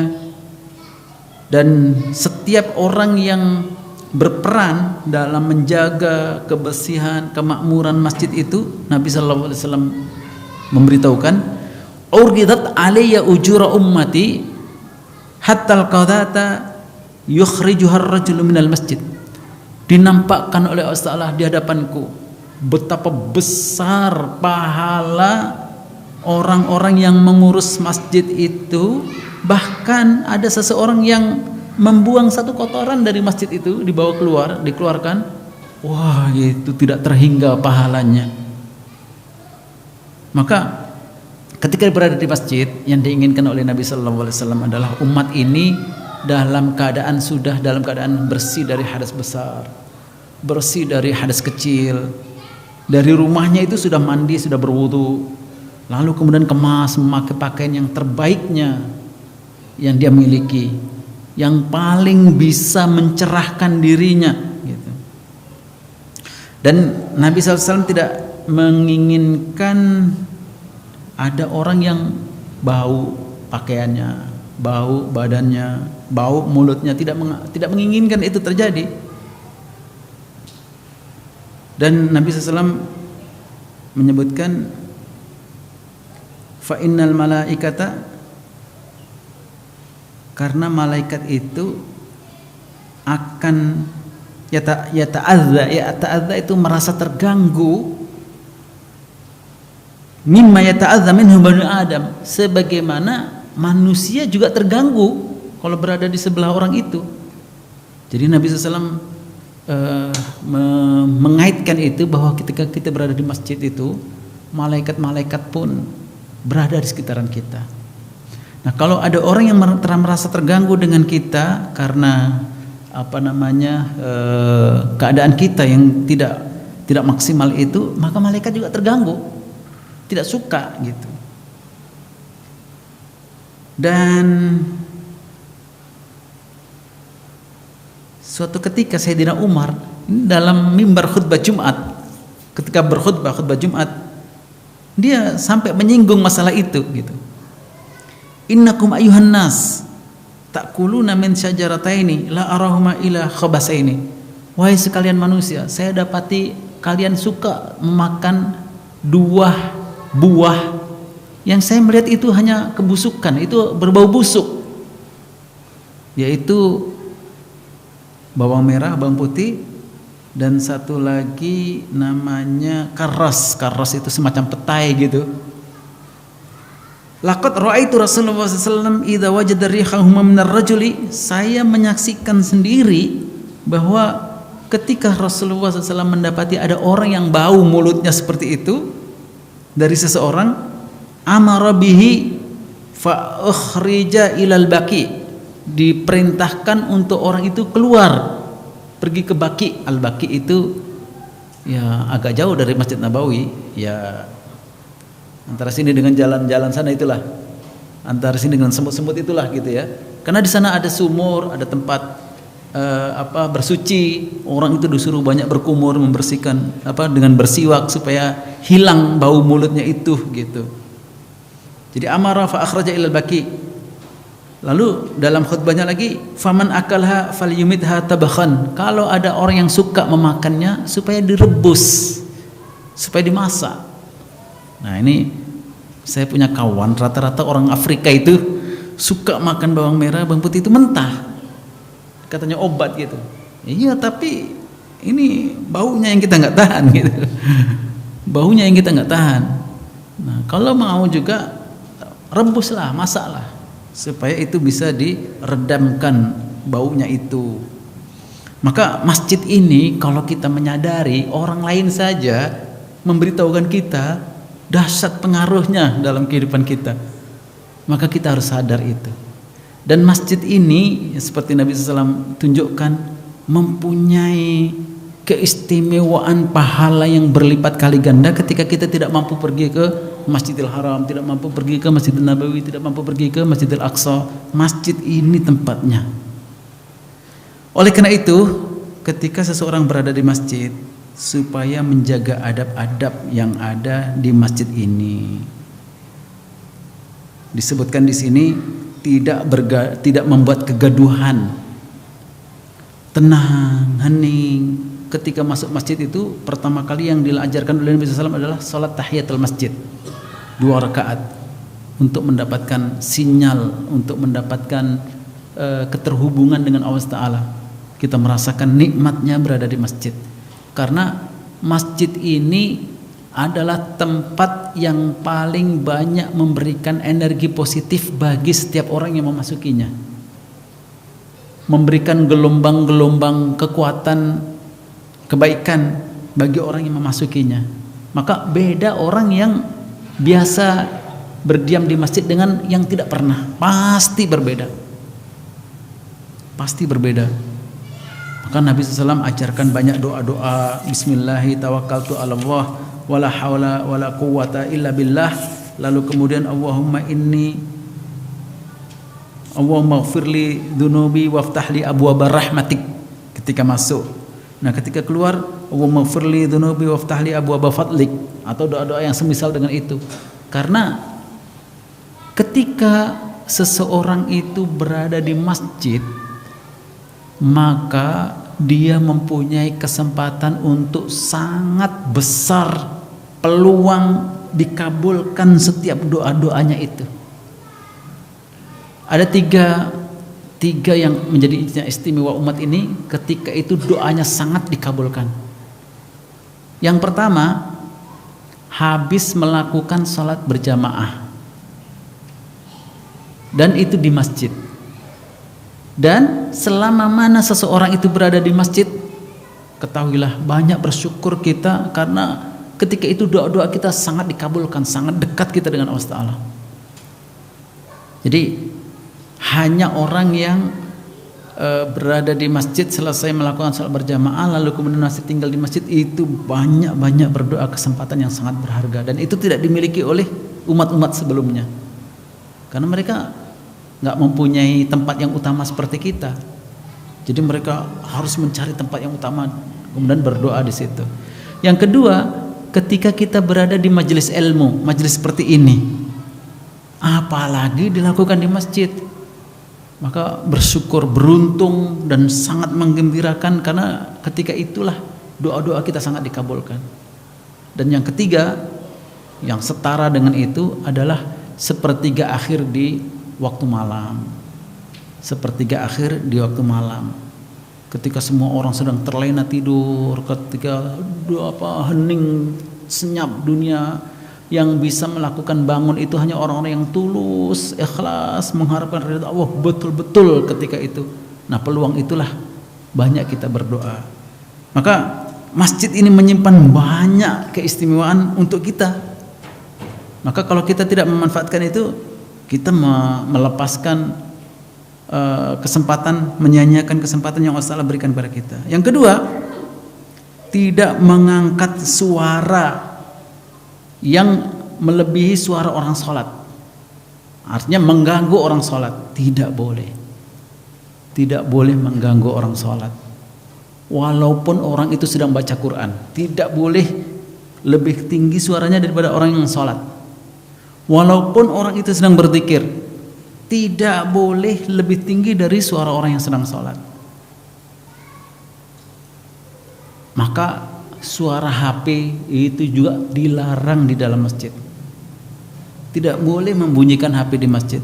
S1: dan setiap orang yang berperan dalam menjaga kebersihan, kemakmuran masjid itu, Nabi SAW memberitahukan, urgidat alayya ujura ummati hatta al-qadata yukhrijuha ar-rajulu minal masjid. Dinampakkan oleh Allah Ta'ala di hadapanku betapa besar pahala orang-orang yang mengurus masjid itu. Bahkan ada seseorang yang membuang satu kotoran dari masjid itu, dibawa keluar, dikeluarkan. Wah, itu tidak terhingga pahalanya. Maka ketika berada di masjid, yang diinginkan oleh Nabi SAW adalah umat ini dalam keadaan bersih dari hadas besar, bersih dari hadas kecil. Dari rumahnya itu sudah mandi, sudah berwudu, lalu kemudian kemas memakai pakaian yang terbaiknya yang dia miliki, yang paling bisa mencerahkan dirinya gitu. Dan Nabi SAW tidak menginginkan ada orang yang bau pakaiannya, bau badannya, bau mulutnya, tidak menginginkan itu terjadi. Dan Nabi SAW menyebutkan, fa innal malaikata, karena malaikat itu akan yata'adza itu merasa terganggu, mimma yata'adza minhu bani Adam, sebagaimana manusia juga terganggu kalau berada di sebelah orang itu. Jadi Nabi SAW mengaitkan itu bahwa ketika kita berada di masjid itu, malaikat-malaikat pun berada di sekitaran kita. Nah, kalau ada orang yang merasa terganggu dengan kita karena keadaan kita yang tidak maksimal itu, maka malaikat juga terganggu, tidak suka gitu. Dan suatu ketika Sayyidina Umar dalam mimbar khutbah Jumat, ketika khutbah Jumat, dia sampai menyinggung masalah itu gitu. Innakum ayuhan nas ta'kuluna min syajarataini la arahuma ila khabasaini. Wahai sekalian manusia, saya dapati kalian suka memakan dua buah yang saya melihat itu hanya kebusukan, itu berbau busuk, yaitu bawang merah, bawang putih, dan satu lagi namanya karas. Karas itu semacam petai gitu. Laqad ra'aitu Rasulullah SAW idza wajada rihahuma minar rajuli. Saya menyaksikan sendiri bahwa ketika Rasulullah SAW mendapati ada orang yang bau mulutnya seperti itu dari seseorang, amara bihi fa ukhrija ilal baqi, diperintahkan untuk orang itu keluar pergi ke Baqi. Al-Baqi itu ya agak jauh dari Masjid Nabawi, ya antara sini dengan jalan-jalan sana itulah, antara sini dengan semut-semut itulah gitu ya. Karena di sana ada sumur, ada tempat bersuci. Orang itu disuruh banyak berkumur, membersihkan dengan bersiwak supaya hilang bau mulutnya itu gitu. Jadi amara fa akhraja ilal Baqi. Lalu dalam khutbahnya lagi, faman akalha falyumitha tabakhan. Kalau ada orang yang suka memakannya, supaya direbus, supaya dimasak. Nah, ini saya punya kawan, rata-rata orang Afrika itu suka makan bawang merah, bawang putih itu mentah. Katanya obat gitu. Iya, tapi ini baunya yang kita nggak tahan gitu. Baunya yang kita nggak tahan. Nah, kalau mau juga rebuslah, masaklah, supaya itu bisa diredamkan baunya itu. Maka masjid ini kalau kita menyadari orang lain saja memberitahukan kita dahsyat pengaruhnya dalam kehidupan kita, maka kita harus sadar itu. Dan masjid ini seperti Nabi SAW tunjukkan mempunyai keistimewaan pahala yang berlipat kali ganda ketika kita tidak mampu pergi ke Masjidil Haram, tidak mampu pergi ke Masjidil Nabawi, tidak mampu pergi ke Masjidil Aqsa. Masjid ini tempatnya. Oleh karena itu, ketika seseorang berada di masjid, supaya menjaga adab-adab yang ada di masjid ini. Disebutkan di sini tidak membuat kegaduhan. Tenang, hening. Ketika masuk masjid itu pertama kali yang diajarkan oleh Nabi SAW adalah salat tahiyatul masjid 2 rakaat untuk mendapatkan sinyal, untuk mendapatkan keterhubungan dengan Allah Ta'ala. Kita merasakan nikmatnya berada di masjid, karena masjid ini adalah tempat yang paling banyak memberikan energi positif bagi setiap orang yang memasukinya, memberikan gelombang-gelombang kekuatan kebaikan bagi orang yang memasukinya. Maka beda orang yang biasa berdiam di masjid dengan yang tidak pernah, pasti berbeda. Pasti berbeda. Maka Nabi SAW ajarkan banyak doa-doa. Bismillahi tawakkaltu ala Allah wala hawla wala quwwata illa billah. Lalu kemudian Allahumma ighfirli dunubi waftahli abwaaba rahmatik ketika masuk. Nah, ketika keluar, Allahumma ighfirli dzunubi waftahli abwaaba fadlik, atau doa-doa yang semisal dengan itu. Karena ketika seseorang itu berada di masjid, maka dia mempunyai kesempatan untuk sangat besar peluang dikabulkan setiap doa-doanya itu. Ada tiga yang menjadi istimewa umat ini, ketika itu doanya sangat dikabulkan. Yang pertama, habis melakukan sholat berjamaah, dan itu di masjid. Dan selama mana seseorang itu berada di masjid, ketahuilah banyak bersyukur kita, karena ketika itu doa-doa kita sangat dikabulkan, sangat dekat kita dengan Allah Ta'ala. Jadi hanya orang yang berada di masjid selesai melakukan sholat berjamaah lalu kemudian masih tinggal di masjid, itu banyak berdoa, kesempatan yang sangat berharga, dan itu tidak dimiliki oleh umat-umat sebelumnya, karena mereka nggak mempunyai tempat yang utama seperti kita. Jadi mereka harus mencari tempat yang utama kemudian berdoa di situ. Yang kedua, ketika kita berada di majelis ilmu, majelis seperti ini, apalagi dilakukan di masjid, maka bersyukur, beruntung, dan sangat menggembirakan, karena ketika itulah doa-doa kita sangat dikabulkan. Dan yang ketiga, yang setara dengan itu adalah sepertiga akhir di waktu malam. Sepertiga akhir di waktu malam, ketika semua orang sedang terlena tidur, ketika hening senyap dunia, yang bisa melakukan bangun itu hanya orang-orang yang tulus, ikhlas, mengharapkan ridha Allah betul-betul ketika itu. Nah, peluang itulah banyak kita berdoa. Maka masjid ini menyimpan banyak keistimewaan untuk kita. Maka kalau kita tidak memanfaatkan itu, kita melepaskan kesempatan, menyanyiakan kesempatan yang Allah Ta'ala berikan kepada kita. Yang kedua, tidak mengangkat suara yang melebihi suara orang sholat. Artinya mengganggu orang sholat. Tidak boleh. Tidak boleh mengganggu orang sholat. Walaupun orang itu sedang baca Quran, tidak boleh lebih tinggi suaranya daripada orang yang sholat. Walaupun orang itu sedang berzikir, tidak boleh lebih tinggi dari suara orang yang sedang sholat. Maka suara HP itu juga dilarang di dalam masjid. Tidak boleh membunyikan HP di masjid.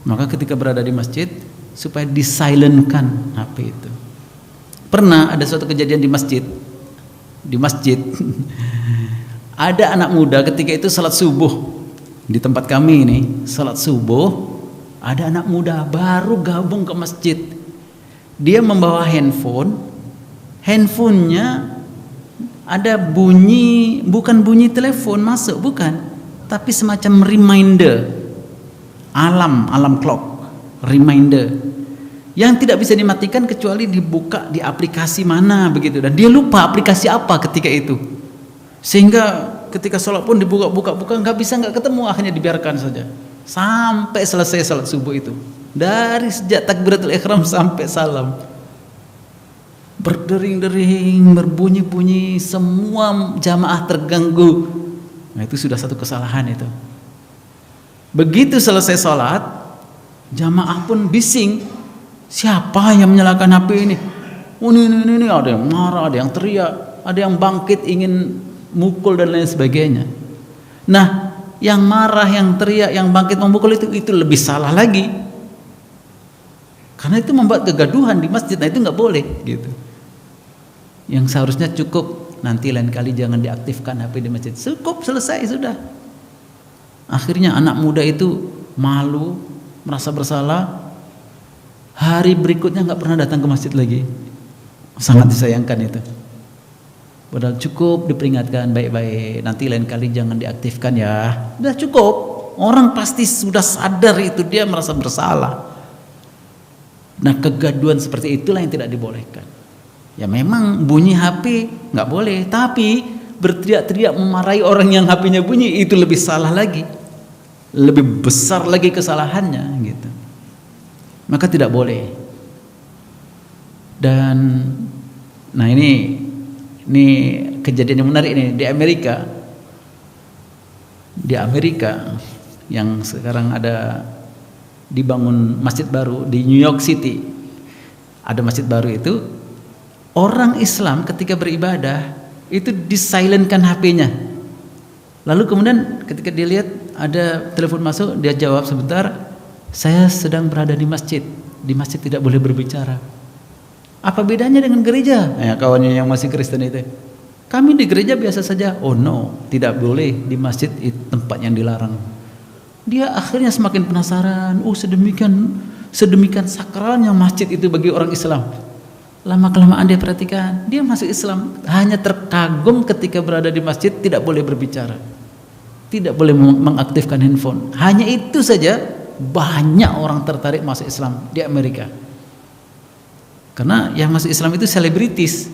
S1: Maka ketika berada di masjid, supaya disilentkan HP itu. Pernah ada suatu kejadian di masjid. Ada anak muda ketika itu salat subuh di tempat kami ini, salat subuh, ada anak muda baru gabung ke masjid. Dia membawa handphonenya ada bunyi, bukan bunyi telepon masuk, bukan, tapi semacam reminder, alarm clock, reminder. Yang tidak bisa dimatikan kecuali dibuka di aplikasi mana begitu, dan dia lupa aplikasi apa ketika itu. Sehingga ketika sholat pun dibuka nggak ketemu, akhirnya dibiarkan saja sampai selesai sholat subuh itu, dari sejak takbiratul ihram sampai salam, berdering-dering, berbunyi-bunyi, semua jamaah terganggu. Nah, itu sudah satu kesalahan itu. Begitu selesai sholat, jamaah pun bising, siapa yang menyalakan HP ini? Oh, ini ada yang marah, ada yang teriak, ada yang bangkit ingin mukul dan lain sebagainya. Nah, yang marah, yang teriak, yang bangkit memukul itu lebih salah lagi, karena itu membuat kegaduhan di masjid. Nah, itu nggak boleh gitu. Yang seharusnya cukup, nanti lain kali jangan diaktifkan HP di masjid, cukup, selesai, sudah. Akhirnya anak muda itu malu, merasa bersalah, hari berikutnya nggak pernah datang ke masjid lagi. Sangat disayangkan itu. Padahal cukup diperingatkan baik-baik, nanti lain kali jangan diaktifkan ya. Sudah cukup. Orang pasti sudah sadar itu, dia merasa bersalah. Nah, kegaduhan seperti itulah yang tidak dibolehkan. Ya memang bunyi HP nggak boleh, tapi berteriak-teriak memarahi orang yang HP-nya bunyi itu lebih salah lagi, lebih besar lagi kesalahannya gitu. Maka tidak boleh. Dan nah ini kejadian yang menarik ini di Amerika. Di Amerika yang sekarang ada dibangun masjid baru di New York City. Ada masjid baru itu, orang Islam ketika beribadah itu disilentkan HP-nya. Lalu kemudian ketika dilihat ada telepon masuk, dia jawab, sebentar, saya sedang berada di masjid. Di masjid tidak boleh berbicara. Apa bedanya dengan gereja? Nah, kawannya yang masih Kristen itu, kami di gereja biasa saja. Oh no, tidak boleh, di masjid itu tempat yang dilarang. Dia akhirnya semakin penasaran. Oh, sedemikian sakralnya masjid itu bagi orang Islam. Lama-kelamaan dia perhatikan, dia masuk Islam, hanya terkagum ketika berada di masjid tidak boleh berbicara, tidak boleh mengaktifkan handphone. Hanya itu saja banyak orang tertarik masuk Islam di Amerika. Karena yang masuk Islam itu selebritis,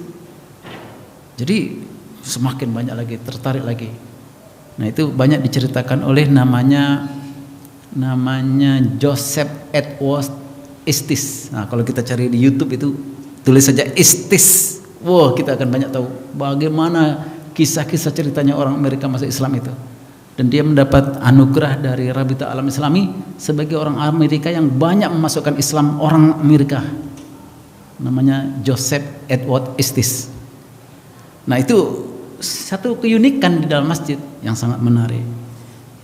S1: jadi semakin banyak lagi tertarik lagi. Nah, itu banyak diceritakan oleh namanya Joseph Edward Estes. Nah, kalau kita cari di YouTube itu tulis saja Estes, wah, kita akan banyak tahu bagaimana kisah-kisah ceritanya orang Amerika masuk Islam itu. Dan dia mendapat anugerah dari Rabita Alam Islami sebagai orang Amerika yang banyak memasukkan Islam orang Amerika. Namanya Joseph Edward Estes. Nah, itu satu keunikan di dalam masjid yang sangat menarik.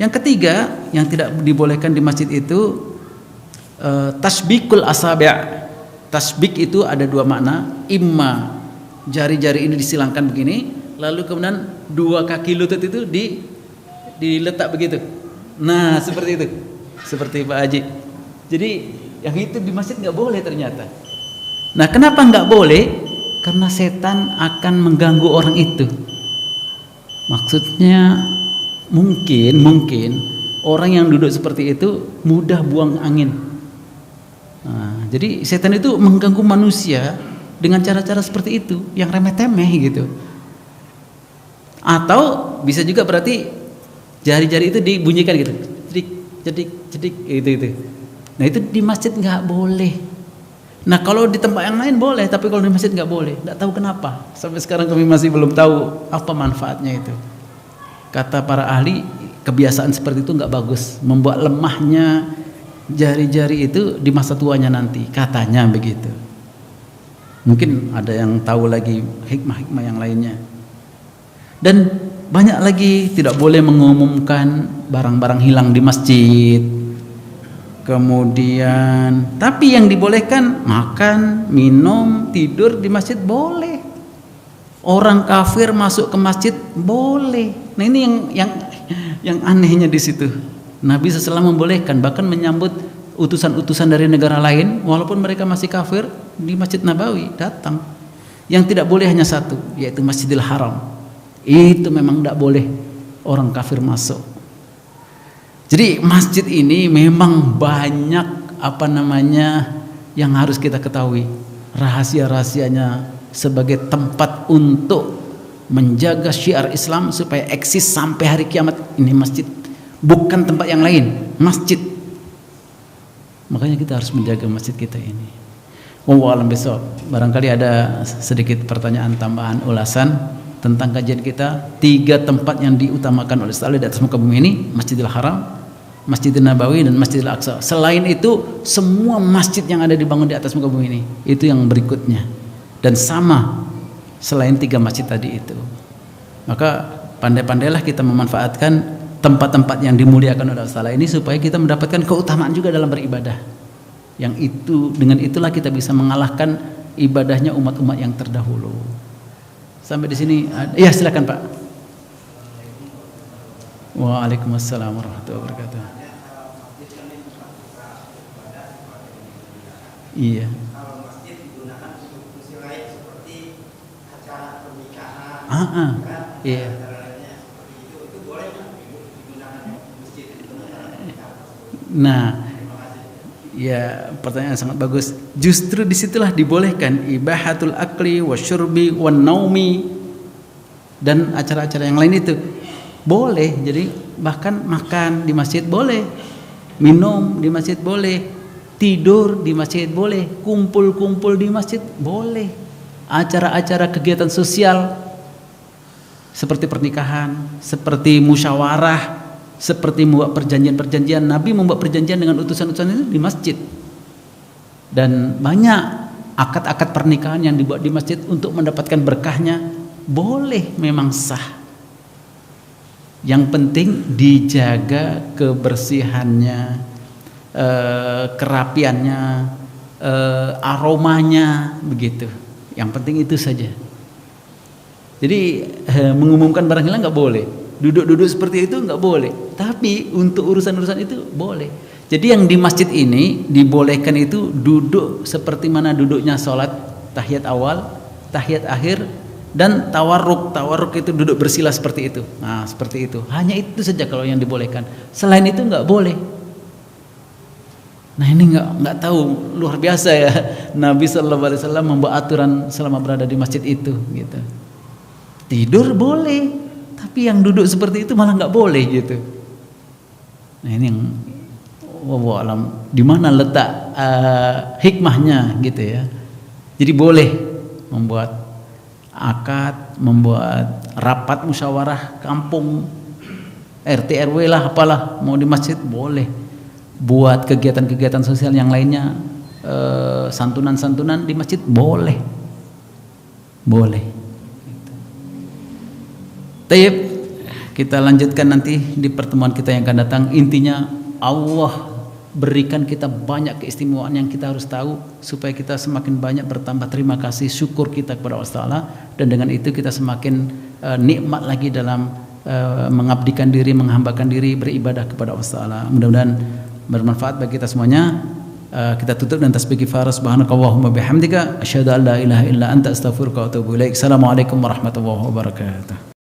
S1: Yang ketiga yang tidak dibolehkan di masjid itu tasbikul asabi'. Tasbik itu ada dua makna. Imma jari-jari ini disilangkan begini, lalu kemudian dua kaki lutut itu diletak begitu. Nah, seperti itu, seperti Pak Haji. Jadi yang itu di masjid nggak boleh ternyata. Nah, kenapa nggak boleh? Karena setan akan mengganggu orang itu. Maksudnya mungkin orang yang duduk seperti itu mudah buang angin. Nah, jadi setan itu mengganggu manusia dengan cara-cara seperti itu, yang remeh-temeh gitu. Atau bisa juga berarti jari-jari itu dibunyikan gitu, cedik gitu. Nah, itu di masjid nggak boleh. Nah, kalau di tempat yang lain boleh, tapi kalau di masjid nggak boleh. Nggak tahu kenapa. Sampai sekarang kami masih belum tahu apa manfaatnya itu. Kata para ahli, kebiasaan seperti itu nggak bagus, membuat lemahnya jari-jari itu di masa tuanya nanti. Katanya begitu. Mungkin ada yang tahu lagi hikmah-hikmah yang lainnya. Dan banyak lagi, tidak boleh mengumumkan barang-barang hilang di masjid. Kemudian, tapi yang dibolehkan makan, minum, tidur di masjid boleh. Orang kafir masuk ke masjid boleh. Nah, ini yang anehnya di situ. Nabi SAW membolehkan, bahkan menyambut utusan-utusan dari negara lain, walaupun mereka masih kafir, di Masjid Nabawi datang. Yang tidak boleh hanya satu, yaitu Masjidil Haram. Itu memang tidak boleh orang kafir masuk. Jadi masjid ini memang banyak yang harus kita ketahui, rahasia-rahasianya sebagai tempat untuk menjaga syiar Islam supaya eksis sampai hari kiamat. Ini masjid, bukan tempat yang lain, masjid. Makanya kita harus menjaga masjid kita ini. Wallahu a'lam bishawab. Barangkali ada sedikit pertanyaan tambahan ulasan tentang kajian kita. 3 tempat yang diutamakan oleh Ustaz di atas muka bumi ini: Masjidil Haram, Masjidil Nabawi, dan Masjidil Aqsa. Selain itu, semua masjid yang ada dibangun di atas muka bumi ini, itu yang berikutnya. Dan sama selain 3 masjid tadi itu. Maka pandai-pandailah kita memanfaatkan tempat-tempat yang dimuliakan oleh Allah ini supaya kita mendapatkan keutamaan juga dalam beribadah. Yang itu, dengan itulah kita bisa mengalahkan ibadahnya umat-umat yang terdahulu. Sampai di sini, ya silakan Pak. Waalaikumsalam warahmatullahi wabarakatuh. Iya. Iya. Nah, ya pertanyaan sangat bagus. Justru disitulah dibolehkan ibahatul akli wasyurbi wan naumi dan acara-acara yang lain itu boleh. Jadi bahkan makan di masjid boleh, minum di masjid boleh, tidur di masjid boleh, kumpul-kumpul di masjid boleh. Acara-acara kegiatan sosial seperti pernikahan, seperti musyawarah, seperti membuat perjanjian-perjanjian. Nabi membuat perjanjian dengan utusan-utusan itu di masjid. Dan banyak akad-akad pernikahan yang dibuat di masjid untuk mendapatkan berkahnya, boleh, memang sah. Yang penting dijaga kebersihannya, kerapiannya, aromanya, begitu. Yang penting itu saja. Jadi mengumumkan barang hilang nggak boleh, duduk-duduk seperti itu nggak boleh. Tapi untuk urusan-urusan itu boleh. Jadi yang di masjid ini dibolehkan itu duduk seperti mana duduknya sholat, tahiyat awal, tahiyat akhir, dan tawarruk. Tawarruk itu duduk bersila seperti itu. Nah, seperti itu. Hanya itu saja kalau yang dibolehkan. Selain itu nggak boleh. Nah, ini nggak tahu, luar biasa ya. Nabi SAW membuat aturan selama berada di masjid itu, gitu. Tidur boleh, tapi yang duduk seperti itu malah nggak boleh, gitu. Nah, ini yang wallahu alam, di mana letak hikmahnya, gitu ya. Jadi boleh membuat akad, membuat rapat musyawarah kampung, RT RW lah, apalah, mau di masjid boleh. Buat kegiatan-kegiatan sosial yang lainnya, santunan-santunan di masjid boleh. Boleh. Tayyib, kita lanjutkan nanti di pertemuan kita yang akan datang. Intinya Allah berikan kita banyak keistimewaan yang kita harus tahu supaya kita semakin banyak bertambah terima kasih, syukur kita kepada Allah Ta'ala, dan dengan itu kita semakin nikmat lagi dalam mengabdikan diri, menghambakan diri, beribadah kepada Allah Ta'ala. Mudah-mudahan bermanfaat bagi kita semuanya. Kita tutup dengan tasbih kifarah. Subhanakallahumma bihamdika asyhadu an la ilaha illa anta astaghfiruka wa atubu ilaik. Assalamualaikum warahmatullahi wabarakatuh.